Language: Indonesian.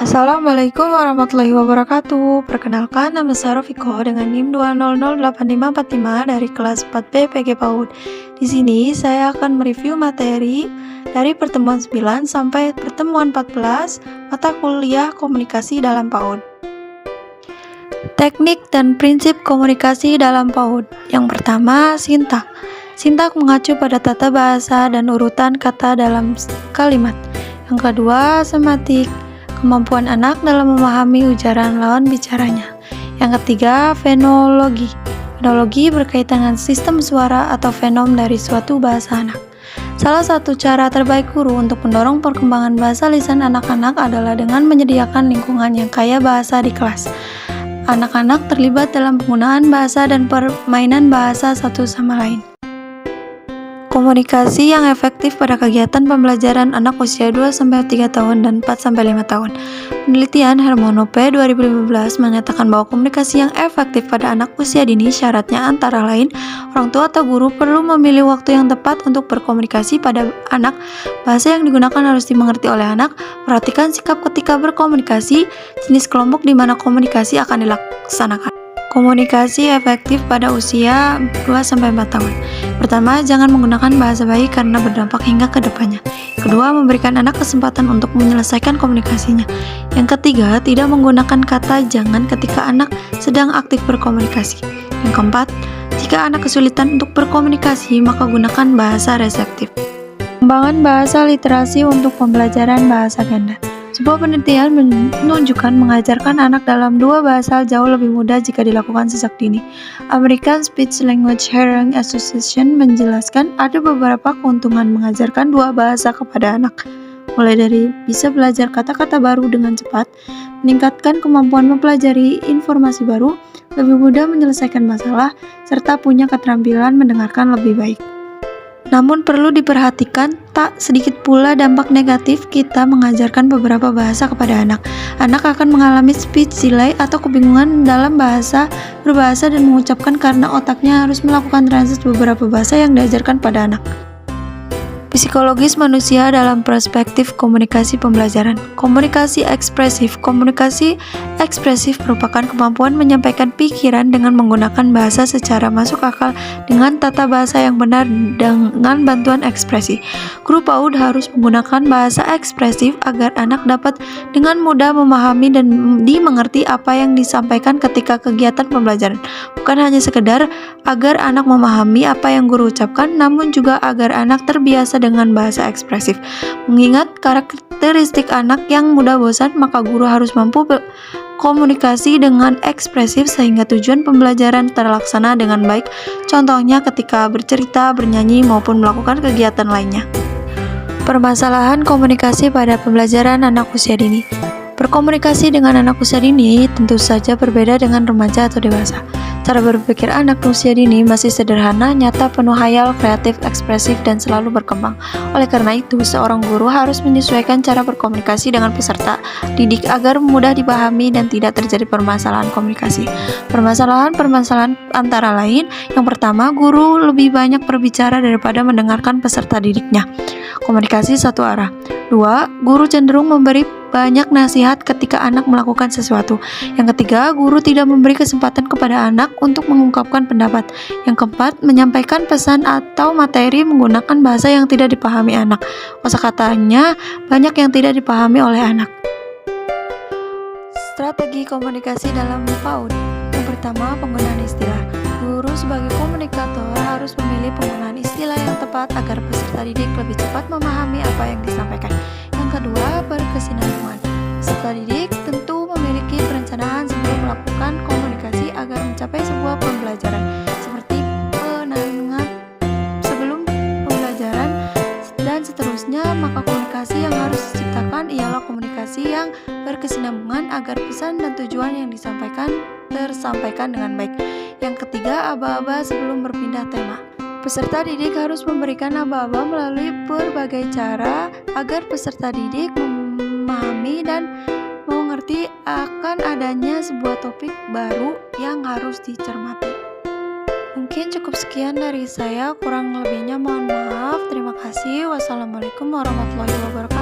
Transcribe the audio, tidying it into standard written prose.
Assalamualaikum warahmatullahi wabarakatuh. Perkenalkan, nama saya Rofiko dengan NIM 2008545 dari kelas 4B PG PAUD. Di sini saya akan mereview materi dari pertemuan 9 sampai pertemuan 14 mata kuliah komunikasi dalam PAUD. Teknik dan prinsip komunikasi dalam PAUD. Yang pertama, sintak. Sintak mengacu pada tata bahasa dan urutan kata dalam kalimat. Yang kedua, semantik. Kemampuan anak dalam memahami ujaran lawan bicaranya. Yang ketiga, fenologi. Fenologi berkaitan dengan sistem suara atau fenom dari suatu bahasa anak. Salah satu cara terbaik guru untuk mendorong perkembangan bahasa lisan anak-anak adalah dengan menyediakan lingkungan yang kaya bahasa di kelas. Anak-anak terlibat dalam penggunaan bahasa dan permainan bahasa satu sama lain. Komunikasi yang efektif pada kegiatan pembelajaran anak usia 2-3 tahun dan 4-5 tahun. Penelitian Hermonope 2015 menyatakan bahwa komunikasi yang efektif pada anak usia dini syaratnya antara lain orang tua atau guru perlu memilih waktu yang tepat untuk berkomunikasi pada anak, bahasa yang digunakan harus dimengerti oleh anak, perhatikan sikap ketika berkomunikasi, jenis kelompok di mana komunikasi akan dilaksanakan. Komunikasi efektif pada usia 2-4 tahun. Pertama, jangan menggunakan bahasa bayi karena berdampak hingga ke depannya. Kedua, memberikan anak kesempatan untuk menyelesaikan komunikasinya. Yang ketiga, tidak menggunakan kata jangan ketika anak sedang aktif berkomunikasi. Yang keempat, jika anak kesulitan untuk berkomunikasi, maka gunakan bahasa reseptif. Pengembangan bahasa literasi untuk pembelajaran bahasa ganda. Sebuah penelitian menunjukkan mengajarkan anak dalam dua bahasa jauh lebih mudah jika dilakukan sejak dini. American Speech Language Hearing Association menjelaskan ada beberapa keuntungan mengajarkan dua bahasa kepada anak, mulai dari bisa belajar kata-kata baru dengan cepat, meningkatkan kemampuan mempelajari informasi baru, lebih mudah menyelesaikan masalah, serta punya keterampilan mendengarkan lebih baik. Namun perlu diperhatikan, tak sedikit pula dampak negatif kita mengajarkan beberapa bahasa kepada anak. Anak akan mengalami speech delay atau kebingungan dalam berbahasa dan mengucapkan karena otaknya harus melakukan translate beberapa bahasa yang diajarkan pada anak. Psikologis manusia dalam perspektif komunikasi pembelajaran. Komunikasi ekspresif. Komunikasi ekspresif merupakan kemampuan menyampaikan pikiran dengan menggunakan bahasa secara masuk akal dengan tata bahasa yang benar dengan bantuan ekspresi. Guru PAUD harus menggunakan bahasa ekspresif agar anak dapat dengan mudah memahami dan dimengerti apa yang disampaikan ketika kegiatan pembelajaran. Bukan hanya sekedar agar anak memahami apa yang guru ucapkan, namun juga agar anak terbiasa dengan bahasa ekspresif. Mengingat karakteristik anak yang mudah bosan, maka guru harus mampu berkomunikasi dengan ekspresif sehingga tujuan pembelajaran terlaksana dengan baik. Contohnya ketika bercerita, bernyanyi, maupun melakukan kegiatan lainnya. Permasalahan komunikasi pada pembelajaran anak usia dini. Berkomunikasi dengan anak usia dini tentu saja berbeda dengan remaja atau dewasa. Cara berpikir anak usia dini masih sederhana, nyata, penuh hayal, kreatif, ekspresif, dan selalu berkembang. Oleh karena itu, seorang guru harus menyesuaikan cara berkomunikasi dengan peserta didik agar mudah dipahami dan tidak terjadi permasalahan komunikasi. Permasalahan antara lain, yang pertama, guru lebih banyak berbicara daripada mendengarkan peserta didiknya. Komunikasi satu arah. 2. Guru cenderung memberi banyak nasihat ketika anak melakukan sesuatu. Yang ketiga, guru tidak memberi kesempatan kepada anak untuk mengungkapkan pendapat. Yang keempat, menyampaikan pesan atau materi menggunakan bahasa yang tidak dipahami anak. Kosakatanya banyak yang tidak dipahami oleh anak. Strategi komunikasi dalam PAUD. Yang pertama, penggunaan istilah. Guru sebagai komunikator harus memilih penggunaan istilah yang tepat agar peserta didik lebih cepat memahami apa yang disampaikan. Yang kedua, berkesinambungan. Peserta didik tentu memiliki perencanaan sebelum melakukan komunikasi agar mencapai sebuah pembelajaran, seperti penanganan sebelum pembelajaran dan seterusnya. Maka komunikasi yang harus diciptakan ialah komunikasi yang berkesinambungan agar pesan dan tujuan yang disampaikan tersampaikan dengan baik. Yang ketiga, aba-aba sebelum berpindah tema. Peserta didik harus memberikan aba-aba melalui berbagai cara agar peserta didik memahami dan mengerti akan adanya sebuah topik baru yang harus dicermati. Mungkin cukup sekian dari saya, kurang lebihnya mohon maaf. Terima kasih. Wassalamualaikum warahmatullahi wabarakatuh.